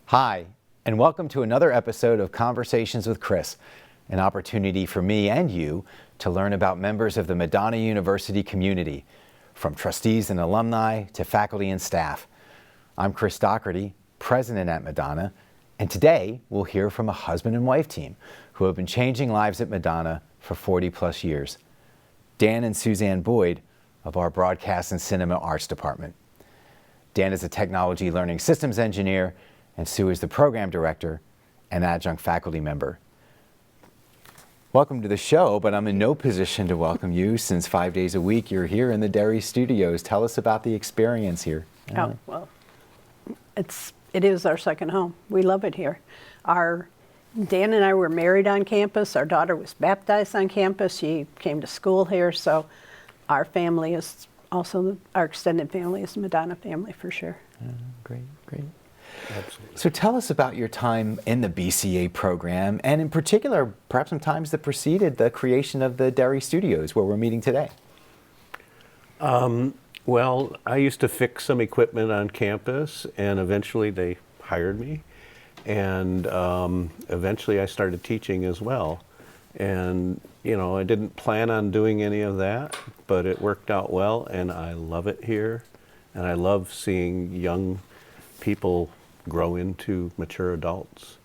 Hi, and welcome to another episode of Conversations with Chris, an opportunity for me and you to learn about members of the Madonna University community, from trustees and alumni to faculty and staff. I'm Chris Doherty, president at Madonna, and today we'll hear from a husband and wife team who have been changing lives at Madonna for 40 plus years. Dan and Suzanne Boyd of our Broadcast and Cinema Arts Department. Dan is a technology learning systems engineer, and Sue is the program director and adjunct faculty member. Welcome to the show, but I'm in no position to welcome you since 5 days a week you're here in the Derry studios. Tell us about the experience here. Oh, well, it is our second home. We love it here. Dan and I were married on campus. Our daughter was baptized on campus. She came to school here, so our family is also, our extended family is the Madonna family for sure. Great. Absolutely. So tell us about your time in the BCA program, and in particular, perhaps some times that preceded the creation of the Derry studios where we're meeting today. Well, I used to fix some equipment on campus, and eventually they hired me. And eventually I started teaching as well. And, you know, I didn't plan on doing any of that, but it worked out well, and I love it here. And I love seeing young people grow into mature adults.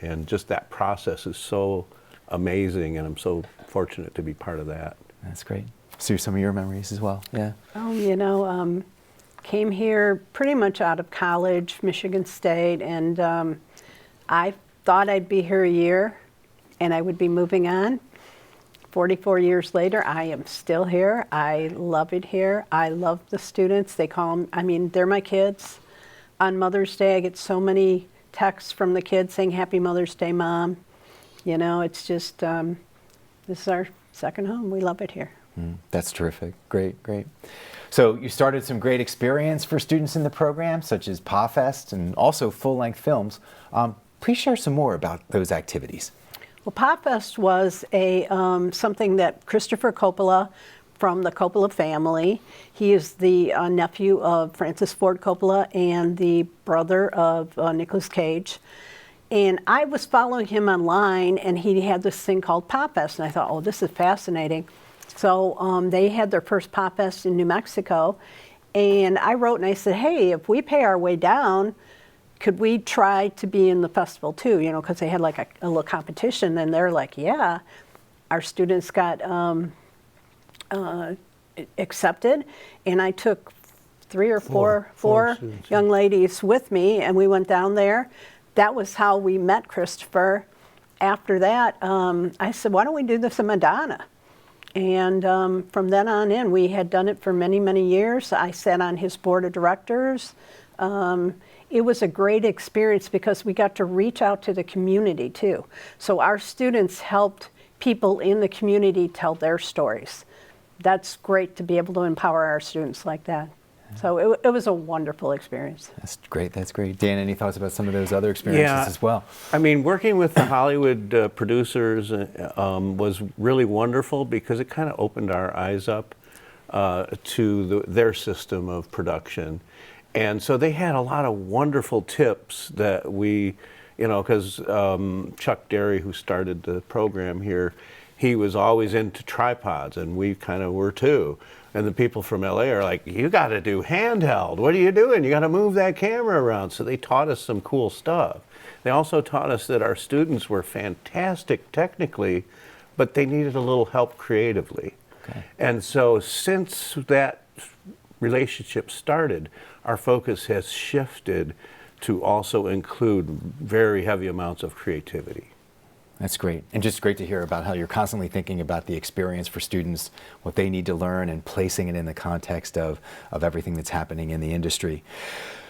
And just that process is so amazing, and I'm so fortunate to be part of that. That's great. Sue, some of your memories as well. Yeah. Oh, came here pretty much out of college, Michigan State, and I thought I'd be here a year and I would be moving on. 44 years later, I am still here. I love it here. I love the students. They call them, they're my kids. On Mother's Day, I get so many texts from the kids saying, "Happy Mother's Day, Mom." You know, it's just, this is our second home. We love it here. That's terrific. Great. So you started some great experience for students in the program, such as PAFest and also full-length films. Please share some more about those activities. Well, PAFest was something that Christopher Coppola from the Coppola family. He is the nephew of Francis Ford Coppola and the brother of Nicolas Cage. And I was following him online, and he had this thing called PAFest, and I thought, oh, this is fascinating. So they had their first PAFest in New Mexico, and I wrote and I said, hey, if we pay our way down, could we try to be in the festival too? You know, because they had like a little competition, and they're like, yeah. Our students got accepted, and I took three or four young ladies with me, and we went down there. That was how we met Christopher. After that, I said, why don't we do this in Madonna? And from then on in, we had done it for many, many years. I sat on his board of directors. It was a great experience because we got to reach out to the community too. So our students helped people in the community tell their stories. That's great to be able to empower our students like that. So it was a wonderful experience. That's great. Dan, any thoughts about some of those other experiences as well? I mean, working with the Hollywood producers was really wonderful because it kind of opened our eyes up to their system of production. And so they had a lot of wonderful tips that we, you know, because Chuck Derry, who started the program here, he was always into tripods, and we kind of were too. And the people from LA are like, you got to do handheld. What are you doing? You got to move that camera around. So they taught us some cool stuff. They also taught us that our students were fantastic technically, but they needed a little help creatively. Okay. And so since that relationship started, our focus has shifted to also include very heavy amounts of creativity. That's great. And just great to hear about how you're constantly thinking about the experience for students, what they need to learn, and placing it in the context of everything that's happening in the industry.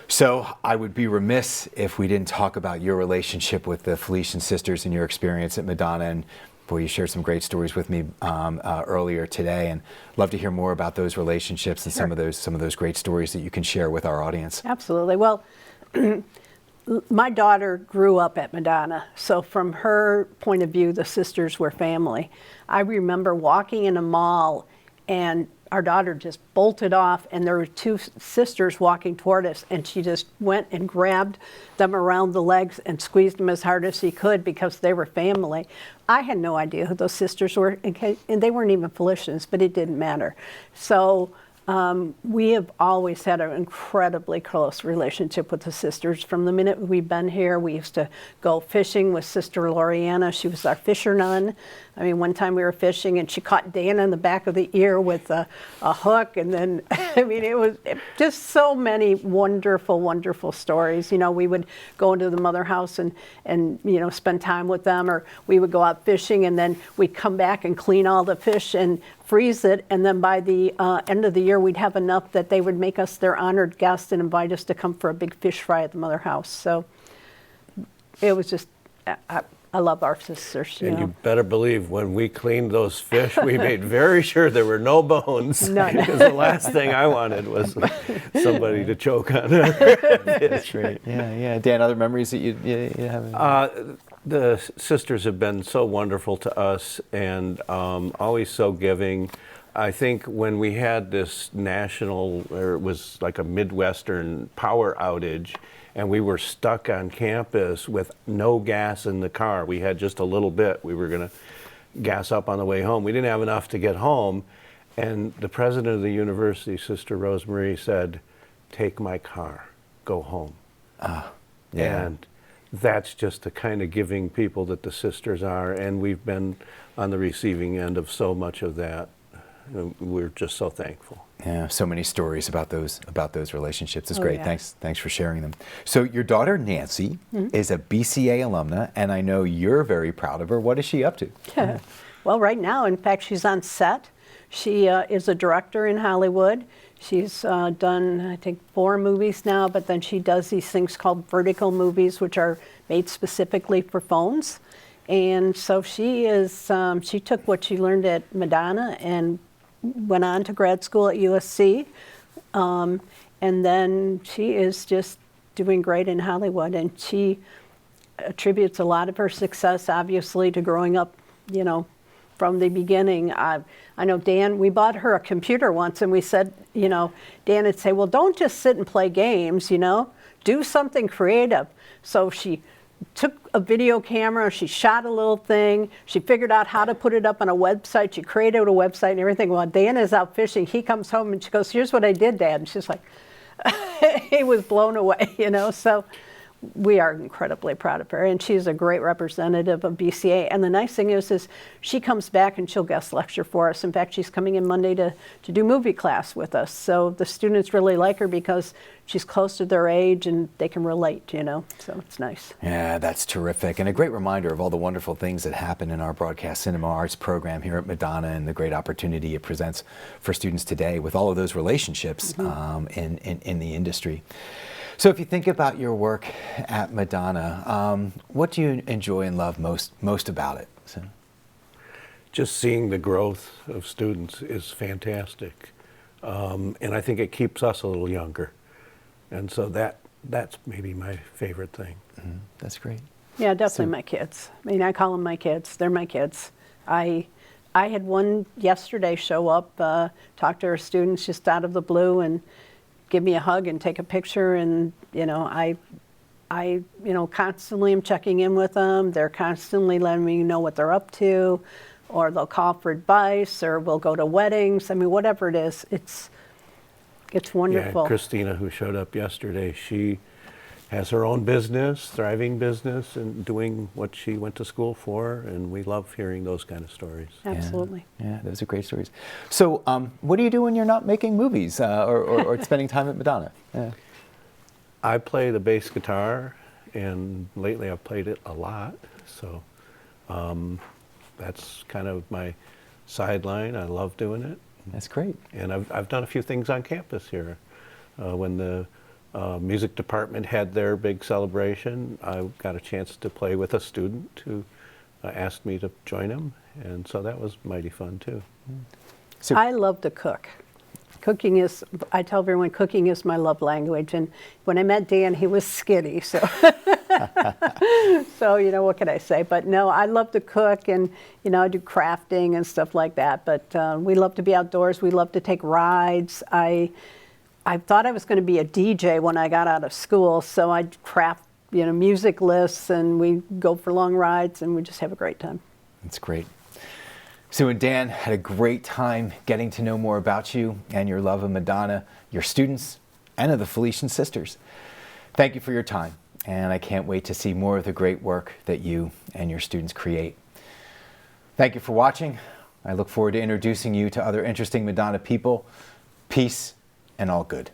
So I would be remiss if we didn't talk about your relationship with the Felician sisters and your experience at Madonna. And boy, you shared some great stories with me earlier today, and love to hear more about those relationships and some of those great stories that you can share with our audience. Absolutely. Well, my daughter grew up at Madonna, so from her point of view, the sisters were family. I remember walking in a mall and our daughter just bolted off, and there were two sisters walking toward us, and she just went and grabbed them around the legs and squeezed them as hard as she could because they were family. I had no idea who those sisters were, and they weren't even Felicians, but it didn't matter. So we have always had an incredibly close relationship with the sisters. From the minute we've been here, we used to go fishing with Sister Loriana. She was our fisher nun. I mean, one time we were fishing and she caught Dana in the back of the ear with a hook, and then, I mean, it was just so many wonderful, wonderful stories. You know, we would go into the mother house and you know, spend time with them, or we would go out fishing and then we'd come back and clean all the fish and freeze it, and then by the end of the year we'd have enough that they would make us their honored guest and invite us to come for a big fish fry at the mother house. So it was just, I love our sisters. And you better believe when we cleaned those fish, we made very sure there were no bones. None. Because the last thing I wanted was somebody to choke on it. That's great. Yeah. Dan, other memories that you have? The sisters have been so wonderful to us, and always so giving. I think when we had this national, or it was like a Midwestern power outage, and we were stuck on campus with no gas in the car. We had just a little bit. We were going to gas up on the way home. We didn't have enough to get home. And the president of the university, Sister Rosemarie, said, "Take my car, go home." Yeah. And that's just the kind of giving people that the sisters are. And we've been on the receiving end of so much of that. We're just so thankful. Yeah, so many stories about those relationships. It's Oh, great. yeah. Thanks for sharing them. So your daughter Nancy is a BCA alumna, and I know you're very proud of her. What is she up to? Well, right now, in fact, she's on set. She is a director in Hollywood. She's done, I think, 4 movies now, but then she does these things called vertical movies, which are made specifically for phones. And so she took what she learned at Madonna and went on to grad school at USC. And then she is just doing great in Hollywood. And she attributes a lot of her success, obviously, to growing up, you know, from the beginning. I know Dan, we bought her a computer once, and we said, you know, Dan would say, well, don't just sit and play games, you know, do something creative. So she took a video camera, she shot a little thing, she figured out how to put it up on a website, she created a website and everything. While Dan is out fishing, he comes home and she goes, here's what I did, Dad. And she's like, he was blown away, you know. So we are incredibly proud of her, and she's a great representative of BCA. And the nice thing is she comes back and she'll guest lecture for us. In fact, she's coming in Monday to do movie class with us. So the students really like her because she's close to their age and they can relate, you know, so it's nice. Yeah, that's terrific. And a great reminder of all the wonderful things that happen in our broadcast cinema arts program here at Madonna, and the great opportunity it presents for students today with all of those relationships in the industry. So if you think about your work at Madonna, what do you enjoy and love most about it? So. Just seeing the growth of students is fantastic. And I think it keeps us a little younger. And so that's maybe my favorite thing. That's great. Yeah, definitely my kids. I mean, I call them my kids. They're my kids. I had one yesterday show up, talk to our students just out of the blue and give me a hug and take a picture. And, you know, I constantly am checking in with them. They're constantly letting me know what they're up to, or they'll call for advice, or we'll go to weddings. I mean, whatever it is, it's wonderful. Yeah, Christina, who showed up yesterday, she has her own business, thriving business, and doing what she went to school for, and we love hearing those kind of stories. Absolutely. Yeah, those are great stories. So what do you do when you're not making movies or spending time at Madonna? Yeah. I play the bass guitar, and lately I've played it a lot, so that's kind of my sideline. I love doing it. That's great. And I've done a few things on campus here. When the music department had their big celebration, I got a chance to play with a student who asked me to join him, and so that was mighty fun too. So, I love to cook. I tell everyone, cooking is my love language. And when I met Dan, he was skinny, so So, what can I say? But no, I love to cook, and, I do crafting and stuff like that. But we love to be outdoors. We love to take rides. I thought I was going to be a DJ when I got out of school, so I'd craft, music lists, and we go for long rides, and we just have a great time. That's great. Sue and Dan had a great time getting to know more about you and your love of Madonna, your students, and of the Felician Sisters. Thank you for your time, and I can't wait to see more of the great work that you and your students create. Thank you for watching. I look forward to introducing you to other interesting Madonna people. Peace and all good.